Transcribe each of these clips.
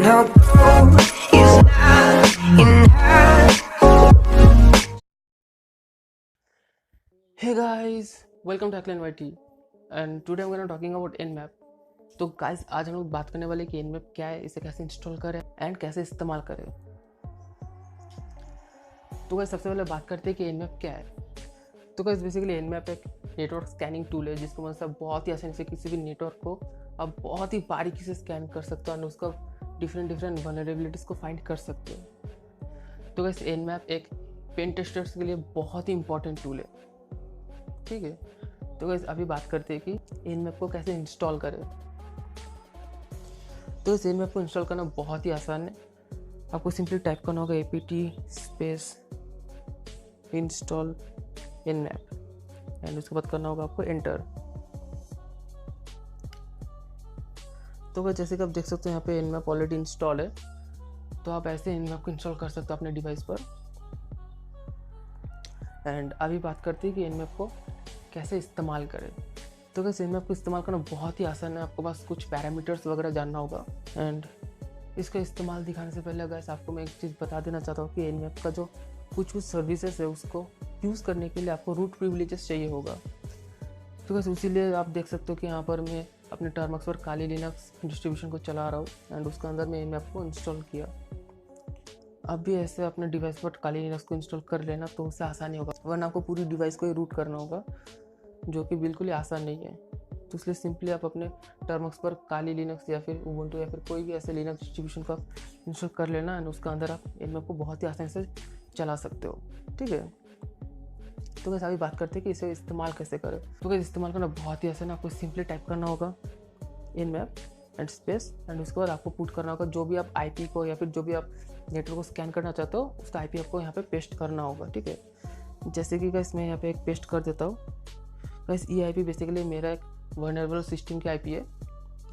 no gold is not enough. Hey guys, welcome to Ackland YT and today I'm gonna talking about Nmap. तो guys आज हम लोग बात करने वाले कि Nmap क्या है, इसे कैसे इंस्टॉल करें एंड कैसे इस्तेमाल करें। तो गाइस सबसे पहले बात करते हैं कि Nmap क्या है। तो गाइस बेसिकली Nmap एक नेटवर्क स्कैनिंग टूल है जिसको मतलब सब बहुत ही आसानी से किसी भी नेटवर्क को आप बहुत ही बारीकी से स्कैन कर सकते हो और उसका डिफरेंट वल्नरेबिलिटीज़ को फाइंड कर सकते हो। तो गाइस Nmap एक पेन टेस्टर्स के लिए बहुत ही इंपॉर्टेंट टूल है, ठीक है। तो गाइस अभी बात करते हैं कि Nmap को कैसे इंस्टॉल करें। तो इस Nmap को इंस्टॉल करना बहुत ही आसान है। आपको सिंपली टाइप करना होगा apt space install Nmap and उसके बाद करना होगा आपको एंटर। तो गाइस जैसे कि आप देख सकते हो यहाँ पे Nmap ऑलरेडी इंस्टॉल है, तो आप ऐसे Nmap को इंस्टॉल कर सकते हो अपने डिवाइस पर। एंड अभी बात करते हैं कि Nmap को कैसे इस्तेमाल करें। तो गाइस Nmap को इस्तेमाल करना बहुत ही आसान है। आपको बस कुछ पैरामीटर्स वगैरह जानना होगा एंड इसका इस्तेमाल दिखाने से पहले गाइस आपको मैं एक चीज़ बता देना चाहता हूँ कि Nmap का जो कुछ सर्विसेज है उसको यूज़ करने के लिए आपको रूट प्रिविलेजेस चाहिए होगा। तो गाइस इसीलिए आप देख सकते हो कि यहाँ पर मैं अपने टर्मक्स पर काली लिनक्स डिस्ट्रीब्यूशन को चला रहा हूँ एंड उसके अंदर मैं Nmap को इंस्टॉल किया। अब भी ऐसे अपने डिवाइस पर काली लिनक्स को इंस्टॉल कर लेना तो उससे आसानी होगा, वरना आपको पूरी डिवाइस को ही रूट करना होगा जो कि बिल्कुल ही आसान नहीं है। तो इसलिए सिंपली आप अपने टर्मक्स पर काली लिनक्स या फिर उबुंटू या फिर कोई भी ऐसे लिनक्स डिस्ट्रीब्यूशन को आप इंस्टॉल कर लेना एंड उसके अंदर आप Nmap को बहुत ही आसानी से चला सकते हो, ठीक है। तो वैसे अभी बात करते हैं कि इसे इस्तेमाल कैसे करें। तो वैसे इस्तेमाल करना बहुत ही आसान है। आपको सिंपली टाइप करना होगा Nmap एंड स्पेस एंड उसके बाद आपको पुट करना होगा जो भी आप IP को या फिर जो भी आप नेटवर्क को स्कैन करना चाहते हो उसका IP आपको यहाँ पे पेस्ट करना होगा, ठीक है। जैसे कि गाइस मैं यहाँ पे एक पेस्ट कर देता हूँ। गाइस ये IP बेसिकली मेरा एक वल्नरेबल सिस्टम की IP है,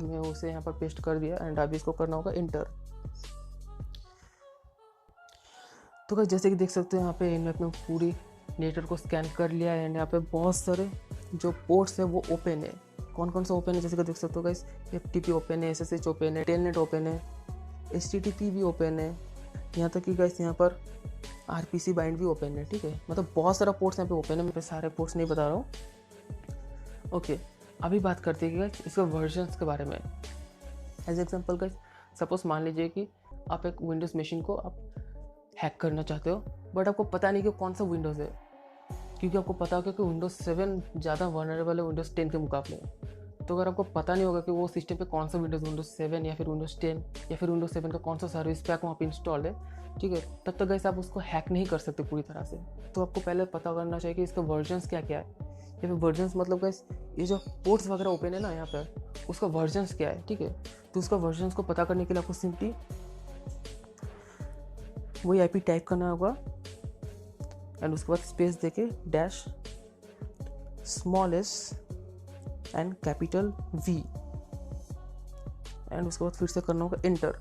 मैं उसे यहाँ पर पेस्ट कर दिया एंड अभी इसको करना होगा इंटर। तो गाइस जैसे कि देख सकते हो यहाँ पे Nmap में पूरी नेटवर्क को स्कैन कर लिया है एंड यहाँ पे बहुत सारे जो पोर्ट्स है वो ओपन है। कौन कौन सा ओपन है जैसे कि देख सकते हो गाइस, FTP ओपन है, SSH ओपन है, टेलनेट ओपन है, HTTP भी ओपन है, यहाँ तक कि गाइस यहाँ पर RPC बाइंड भी ओपन है, ठीक है। मतलब बहुत सारा पोर्ट्स यहाँ पे ओपन है, मैं सारे पोर्ट्स नहीं बता रहा हूँ, ओके। अभी बात करते हैं गाइस इसका वर्जन्स के बारे में। एज एग्जाम्पल गाइस सपोज मान लीजिए कि आप एक विंडोज़ मशीन को आप हैक करना चाहते हो बट आपको पता नहीं कि कौन सा विंडोज़ है, क्योंकि आपको पता होगा कि विंडोज़ 7 ज़्यादा वल्नरेबल है विंडोज़ 10 के मुकाबले। तो अगर आपको पता नहीं होगा कि वो सिस्टम पे कौन सा विंडोज़ 7 या फिर विंडोज़ 10 या फिर विंडोज़ 7 का कौन सा सर्विस पैक वहाँ पे इंस्टॉल है, ठीक है, तब तक गाइस आप उसको हैक नहीं कर सकते पूरी तरह से। तो आपको पहले पता करना चाहिए कि इसका वर्जन्स क्या क्या है, या फिर वर्जन्स मतलब गाइस ये जो पोर्ट्स वगैरह ओपन है ना यहाँ पर उसका वर्जन्स क्या है, ठीक है। तो उसका वर्जन्स को पता करने के लिए आपको सिंपली वही IP टाइप करना होगा एंड उसके बाद स्पेस देके dash small s and capital V and उसके बाद फिर से करना होगा इंटर।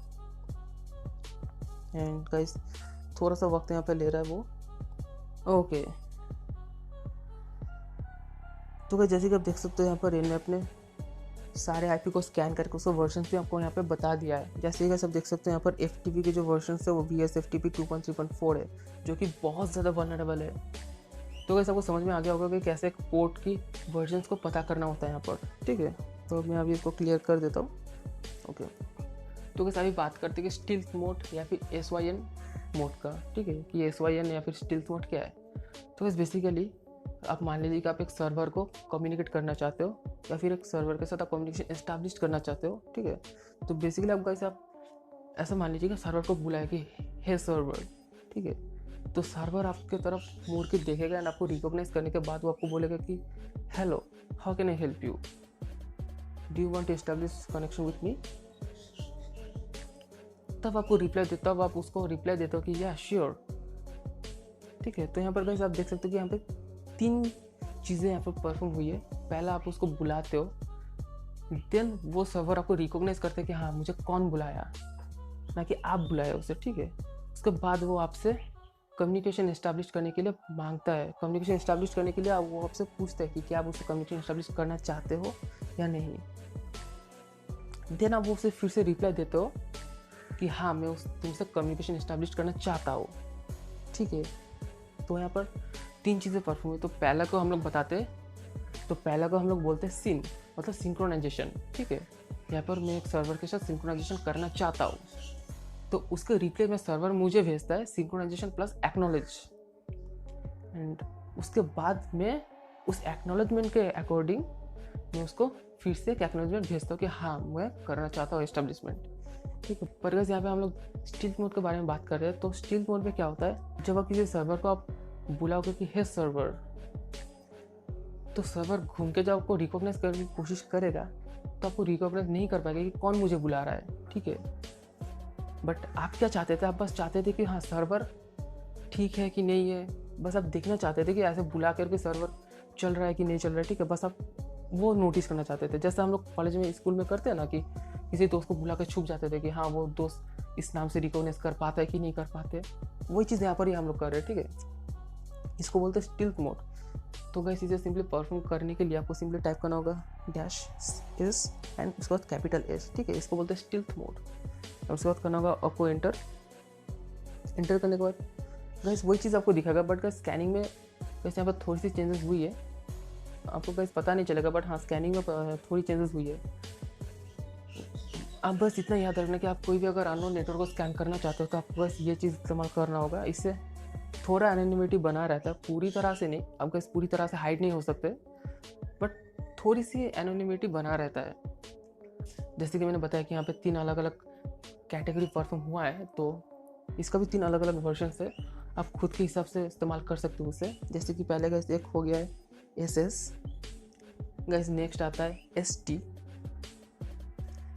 एंड गाइस थोड़ा सा वक्त यहाँ पे ले रहा है वो, ओके। तो गाइस जैसे कि आप देख सकते हो यहाँ पर Nmap ने सारे IP को स्कैन करके उसका वर्जन भी आपको यहाँ पे बता दिया है। जैसे कि सब देख सकते हो यहाँ पर FTP के जो वर्जन है वो VSFTP 2.3.4 है जो कि बहुत ज़्यादा वल्नरेबल है। तो गाइस आपको समझ में आ गया होगा कि कैसे एक पोर्ट की वर्जन्स को पता करना होता है यहाँ पर, ठीक है। तो मैं अभी इसको क्लियर कर देता हूँ, ओके। तो गाइस अभी बात करते हैं कि स्टील्थ मोड या फिर SYN मोड का, ठीक है, कि SYN या फिर स्टील्थ मोड क्या है। तो गाइस बेसिकली आप मान लीजिए कि आप एक सर्वर को कम्युनिकेट करना चाहते हो या फिर एक सर्वर के साथ आप कम्युनिकेशन एस्टैब्लिश करना चाहते हो, ठीक है। तो बेसिकली आप गाइस आप ऐसा मान लीजिए कि सर्वर को बुलाए कि हे सर्वर, ठीक है। तो सर्वर आपके तरफ मुड़ के देखेगा एंड आपको रिकॉग्नाइज करने के बाद वो आपको बोलेगा कि hello how can I help you, do you want to establish connection with me. तब आपको रिप्लाई देता हो, आप उसको रिप्लाई देते हो कि या श्योर, ठीक है। तो यहाँ पर गाइस आप देख सकते हो कि यहाँ पे 3 चीज़ें यहाँ पर परफॉर्म हुई है। पहला आप उसको बुलाते हो, देन वो सर्वर आपको रिकॉग्नाइज करते हैं कि हाँ मुझे कौन बुलाया, ना कि आप बुलाए उसे, ठीक है। उसके बाद वो आपसे कम्युनिकेशन इस्टेब्लिश करने के लिए मांगता है। कम्युनिकेशन इस्टेब्लिश करने के लिए वो आपसे पूछता है कि क्या आप उससे कम्युनिकेशन इस्टेब्लिश करना चाहते हो या नहीं। देन आप वो उसे फिर से रिप्लाई देते हो कि हाँ मैं उस तुमसे कम्युनिकेशन इस्टेब्लिश करना चाहता हूँ, ठीक है। तो यहाँ पर 3 चीज़ें परफॉर्म हुई। तो पहला को हम लोग बताते, तो पहला को हम लोग बोलते हैं सिन, मतलब सिंक्रोनाइजेशन, ठीक है। यहाँ पर मैं एक सर्वर के साथ सिंक्रोनाइजेशन करना चाहता हूँ, तो उसके रिप्ले में सर्वर मुझे भेजता है सिंक्रोनाइजेशन प्लस एक्नॉलेज, एंड उसके बाद मैं उस एक्नॉलेजमेंट के अकॉर्डिंग मैं उसको फिर से एक एक्नॉलेजमेंट भेजता हूँ कि हाँ मैं करना चाहता हूँ एस्टेब्लिशमेंट, ठीक है। पर यहाँ पे हम लोग स्टील्थ मोड के बारे में बात कर रहे हैं। तो स्टील्थ मोड में क्या होता है, जब आप किसी सर्वर को आप बुलाओगे कि हे सर्वर, तो सर्वर घूम के जब आपको रिकॉग्नाइज करने की कोशिश करेगा तो आपको रिकॉग्नाइज नहीं कर पाएगा कि कौन मुझे बुला रहा है, ठीक है। बट आप क्या चाहते थे, आप बस चाहते थे कि हाँ सर्वर ठीक है कि नहीं है, बस आप देखना चाहते थे कि ऐसे बुला करके सर्वर चल रहा है कि नहीं चल रहा है, ठीक है। बस आप वो नोटिस करना चाहते थे, जैसे हम लोग कॉलेज में स्कूल में करते हैं ना कि किसी दोस्त को बुला कर छुप जाते थे कि हाँ वो दोस्त इस नाम से रिकॉग्नाइज कर पाता है कि नहीं कर पाते, वही चीज़ यहाँ पर ही हम लोग कर रहे हैं, ठीक है। इसको बोलते हैं स्टील्थ मोड। तो गाइस इसे सिंपली परफॉर्म करने के लिए आपको सिंपली टाइप करना होगा डैश एस एंड उसके बाद कैपिटल एस, ठीक है। इसको बोलते हैं स्टील्थ मोड। और उसके बाद करना होगा आपको एंटर। एंटर करने के बाद गाइस वही चीज़ आपको दिखाएगा, बट गाइस स्कैनिंग में गाइस यहाँ पर थोड़ी सी चेंजेस हुई है, आपको गाइस पता नहीं चलेगा, बट हाँ स्कैनिंग में थोड़ी चेंजेस हुई है। आप बस इतना याद रखना कि आप कोई भी अगर अननोन नेटवर्क को स्कैन करना चाहते हो तो आपको बस ये चीज़ इस्तेमाल करना होगा। इससे थोड़ा एनोनिमिटी बना रहता है, पूरी तरह से नहीं, आप गाइस पूरी तरह से हाइड नहीं हो सकते, बट थोड़ी सी एनोनिमिटी बना रहता है। जैसे कि मैंने बताया कि यहाँ पे 3 अलग अलग कैटेगरी परफॉर्म हुआ है, तो इसका भी 3 अलग अलग वर्जन है, आप खुद के हिसाब से इस्तेमाल कर सकते हो उसे। जैसे कि पहले गाइस एक हो गया है SS, गाइस नेक्स्ट आता है ST,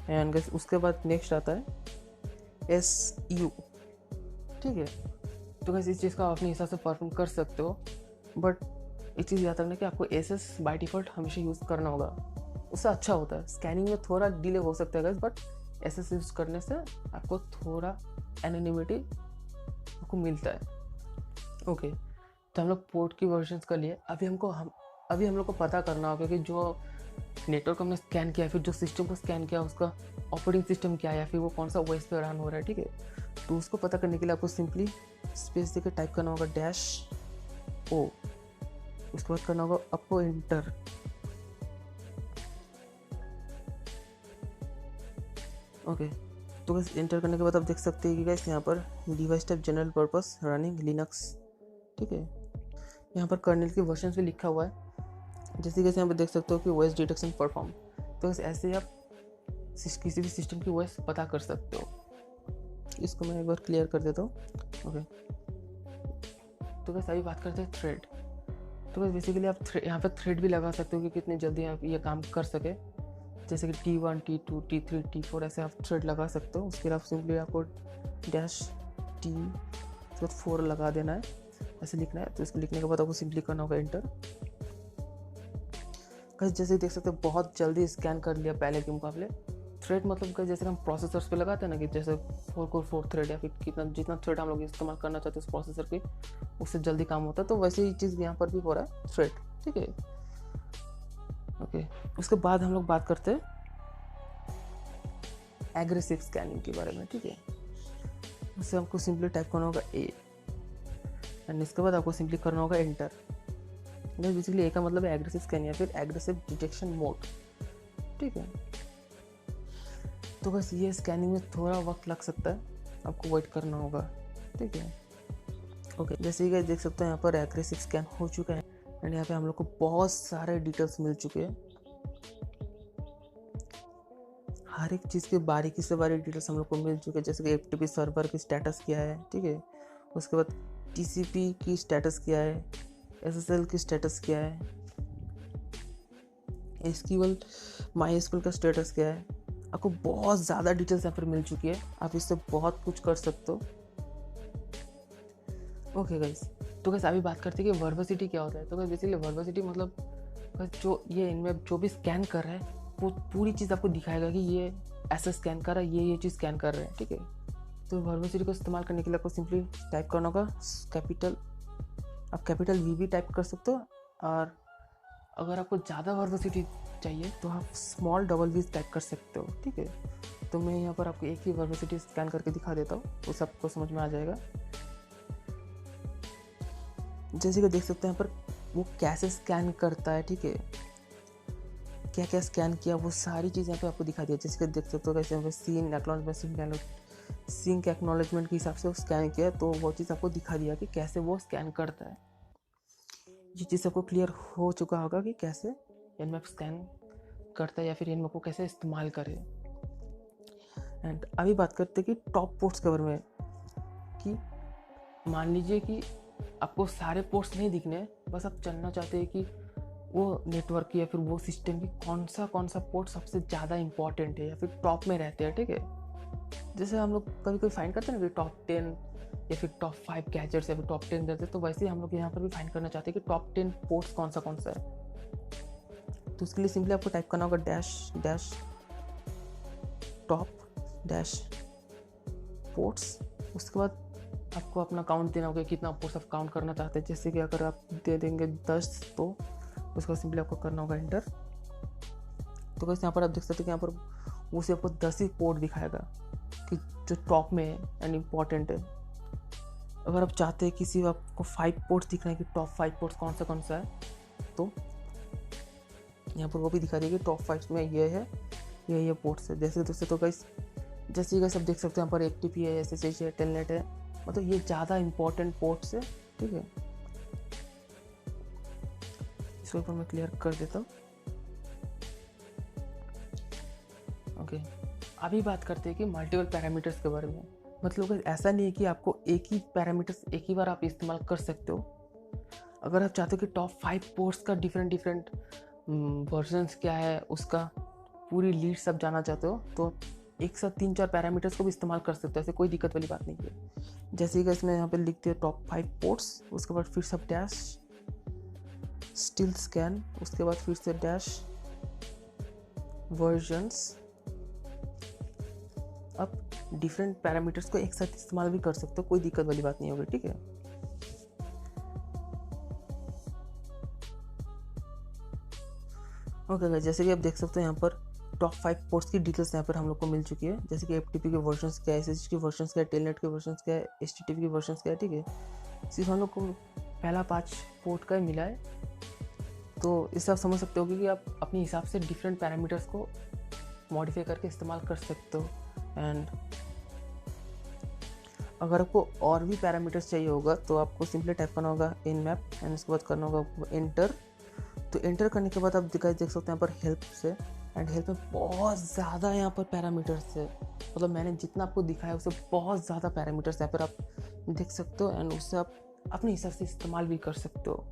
एंड गाइस उसके बाद नेक्स्ट आता है SU, ठीक है। तो गाइस इस चीज़ का अपने हिसाब से परफॉर्म कर सकते हो, बट एक चीज़ याद रखना कि आपको SS बाय डिफ़ॉल्ट हमेशा यूज़ करना होगा, उससे अच्छा होता है। स्कैनिंग में थोड़ा डिले हो सकता है गाइस, बट SS यूज़ करने से आपको थोड़ा एनोनिमिटी आपको मिलता है, ओके। तो हम लोग पोर्ट की वर्जन्स कर लिए। अभी हम लोग को पता करना होगा कि जो नेटवर्क हमने स्कैन किया, फिर जो सिस्टम को स्कैन किया उसका ऑपरेटिंग सिस्टम क्या है, या फिर वो कौन सा OS पे रन हो रहा है, ठीक है। तो उसको पता करने के लिए आपको सिंपली स्पेस देकर टाइप करना होगा डैश O, उसके बाद करना होगा आपको एंटर। ओके, तो बस एंटर करने के बाद आप देख सकते हैं कि गाइस यहाँ पर device type general purpose running Linux, ठीक है। यहाँ पर कर्नेल की वर्जन भी लिखा हुआ है, जैसे कि यहाँ पर देख सकते हो कि OS डिटेक्शन परफॉर्म। तो ऐसे ही आप किसी भी सिस्टम की OS पता कर सकते हो। इसको मैं एक बार क्लियर कर देता हूँ, ओके। तो बस अभी बात करते हैं थ्रेड। तो बस बेसिकली आप यहाँ पर थ्रेड भी लगा सकते हो कि कितनी जल्दी आप ये काम कर सके, जैसे कि T1 T2 T3 T4 ऐसे आप थ्रेड लगा सकते हो। उसके लिए आप सिंपली आपको डैश T 4 लगा देना है, ऐसे लिखना है। तो इसको लिखने के बाद आपको सिंपली करना होगा एंटर। गाइस जैसे देख सकते हो बहुत जल्दी स्कैन कर लिया पहले के मुकाबले। थ्रेड मतलब कि जैसे हम प्रोसेसर्स पे लगाते हैं ना कि जैसे 4 कोर 4 थ्रेड या फिर जितना थ्रेड हम लोग इस्तेमाल करना चाहते हैं उस प्रोसेसर की, उससे जल्दी काम होता है। तो वैसे ही चीज़ यहाँ पर भी हो रहा है थ्रेड, ठीक है, ओके। उसके बाद हम लोग बात करते हैं एग्रेसिव स्कैनिंग के बारे में, ठीक है। उससे हमको सिंपली टाइप करना होगा A, एंड इसके बाद आपको सिंपली करना होगा एंटर। बेसिकली ए का मतलब है एग्रेसिव स्कैन या फिर एग्रेसिव डिटेक्शन मोड, ठीक है। तो बस ये स्कैनिंग में थोड़ा वक्त लग सकता है, आपको वेट करना होगा, ठीक है, ओके। जैसे कि देख सकते हो यहाँ पर एग्रेसिव स्कैन हो चुका है, एंड यहाँ पे हम लोग को बहुत सारे डिटेल्स मिल चुके हैं। हर एक चीज़ की बारीकी से बारीक डिटेल्स हम लोग को मिल चुके हैं, जैसे कि FTP सर्वर की स्टेटस क्या है, ठीक है। उसके बाद TCP की स्टेटस क्या है, SSL की स्टेटस क्या है, SQL MySQL का स्टेटस क्या है। आपको बहुत ज़्यादा डिटेल्स यहाँ पर मिल चुकी है, आप इससे बहुत कुछ कर सकते हो, ओके गाइस। तो गाइस अभी बात करते हैं कि वर्बसिटी क्या होता है। तो गाइस बेसिकली वर्बसिटी मतलब गाइस जो ये इनमें जो भी स्कैन कर रहा है वो पूरी चीज़ आपको दिखाएगा कि ये ऐसा स्कैन कर रहा है, ये चीज़ स्कैन कर रहे हैं, ठीक है। तो वर्बसिटी को इस्तेमाल करने के लिए आपको सिंपली टाइप करना होगा कैपिटल, आप कैपिटल V भी टाइप कर सकते हो, और अगर आपको ज़्यादा वर्बसिटी चाहिए तो आप स्मॉल डबल V टाइप कर सकते हो, ठीक है। तो मैं यहाँ पर आपको एक ही वर्बसिटी स्कैन करके दिखा देता हूँ, वो सबको समझ में आ जाएगा। जैसे कि देख सकते हैं यहाँ पर वो कैसे स्कैन करता है, ठीक है, क्या क्या स्कैन किया वो सारी चीज़ यहाँ पे आपको दिखा दिया। जैसे कि देख सकते हो कैसे यहाँ पे सीन एक्नॉलेजमेंट सिंक एक्नॉलेजमेंट के हिसाब से वो स्कैन किया, तो वो चीज़ आपको दिखा दिया कि कैसे वो स्कैन करता है। ये चीज़ आपको क्लियर हो चुका होगा कि कैसे Nmap स्कैन करता है या फिर Nmap को कैसे इस्तेमाल करे। एंड अभी बात करते हैं कि टॉप पोर्ट्स के बारे में, कि मान लीजिए कि आपको सारे पोर्ट्स नहीं दिखने हैं, बस आप जानना चाहते हैं कि वो नेटवर्क की या फिर वो सिस्टम की कौन सा पोर्ट सबसे ज़्यादा इंपॉर्टेंट है या फिर टॉप में रहते हैं, ठीक है। जैसे हम लोग कभी कभी फाइंड करते हैं ना कि टॉप 10 या फिर टॉप 5 गैजेट्स या फिर टॉप 10 रहते हैं, तो वैसे ही हम लोग यहाँ पर भी फाइंड करना चाहते हैं कि टॉप 10 पोर्ट्स कौन सा है। तो उसके लिए सिंपली आपको टाइप करना होगा डैश टॉप डैश पोर्ट्स। उसके बाद आपको अपना काउंट देना होगा, कितना पोर्ट्स आप काउंट करना चाहते हैं। जैसे कि अगर आप दे देंगे 10, तो उसको सिंपली आपको करना होगा एंटर। तो कैसे यहाँ पर आप देख सकते हैं कि यहाँ पर वो सिर्फ आपको 10 ही पोर्ट दिखाएगा कि जो टॉप में है एंड इम्पॉर्टेंट है। अगर आप चाहते हैं कि सिर्फ आपको 5 पोर्ट्स दिख रहे हैं कि टॉप 5 पोर्ट्स कौन सा है, तो यहाँ पर वो भी दिखा देगी टॉप 5 में ये है, ये पोर्ट्स है। जैसे दोस्तों तो गाइस जैसे आप देख सकते हैं यहाँ पर FTP है, SSH है, टेलनेट है, मतलब ये ज़्यादा इंपॉर्टेंट पोर्ट्स है, ठीक है। इसके ऊपर मैं क्लियर कर देता हूँ। ओके, अभी बात करते हैं कि मल्टीपल पैरामीटर्स के बारे में। मतलब ऐसा नहीं है कि आपको एक ही पैरामीटर्स एक ही बार आप इस्तेमाल कर सकते हो। अगर आप चाहते हो कि टॉप 5 पोर्ट्स का डिफरेंट वर्जन्स क्या है, उसका पूरी लीड सब जानना चाहते हो, तो एक साथ 3-4 पैरामीटर्स को भी इस्तेमाल कर सकते हो, ऐसे कोई दिक्कत वाली बात नहीं है। जैसे कि इसमें यहाँ पे लिखते हो टॉप 5 पोर्ट्स, उसके बाद फिर सब डैश स्टिल स्कैन, उसके बाद फिर से डैश वर्जन्स। आप डिफरेंट पैरामीटर्स को एक साथ इस्तेमाल भी कर सकते हो, कोई दिक्कत वाली बात नहीं होगी, ठीक है। ओके, जैसे कि आप देख सकते हो यहाँ पर टॉप 5 पोर्ट्स की डिटेल्स यहाँ पर हम लोग को मिल चुकी है। जैसे कि FTP के वर्जन्स क्या है, SSH के वर्जन्स क्या है, टेलनेट के वर्जन्स क्या है, HTTP के वर्जन्स क्या है, ठीक है। सिर्फ हम लोग को पहला 5 पोर्ट का ही मिला है। तो इससे आप समझ सकते हो कि आप अपने हिसाब से डिफरेंट पैरामीटर्स को मॉडिफाई करके इस्तेमाल कर सकते हो। एंड अगर आपको और भी पैरामीटर्स चाहिए होगा तो आपको सिंपली टाइप करना होगा Nmap एंड उसके बाद करना होगा एंटर। तो एंटर करने के बाद आप देख सकते हैं यहाँ पर हेल्प से, एंड हेल्प में बहुत ज़्यादा यहाँ पर पैरामीटर्स है। मतलब मैंने जितना आपको दिखाया उससे बहुत ज़्यादा पैरामीटर्स यहाँ पर आप देख सकते हो, एंड उससे आप अपने हिसाब से इस्तेमाल भी कर सकते हो।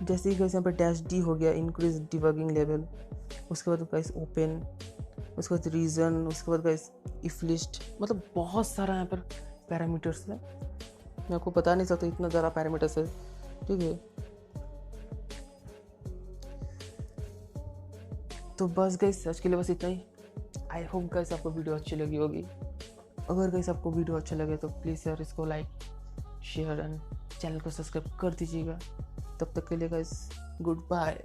जैसे कि यहाँ पर डैश D हो गया, इंक्रीज डिबगिंग लेवल, उसके बाद गाइस ओपन, उसके बाद रीजन, उसके बाद गाइस इफ लिस्ट, मतलब बहुत सारा यहाँ पर पैरामीटर्स है। मैं आपको बता नहीं सकता इतना ज़्यादा पैरामीटर्स है, ठीक है। तो बस गाइस आज के लिए बस इतना ही। आई होप गाइस आपको वीडियो अच्छी लगी होगी। अगर गाइस आपको वीडियो अच्छा लगे तो प्लीज़ यार इसको लाइक शेयर एंड चैनल को सब्सक्राइब कर दीजिएगा। तब तक के लिए गाइस गुड बाय।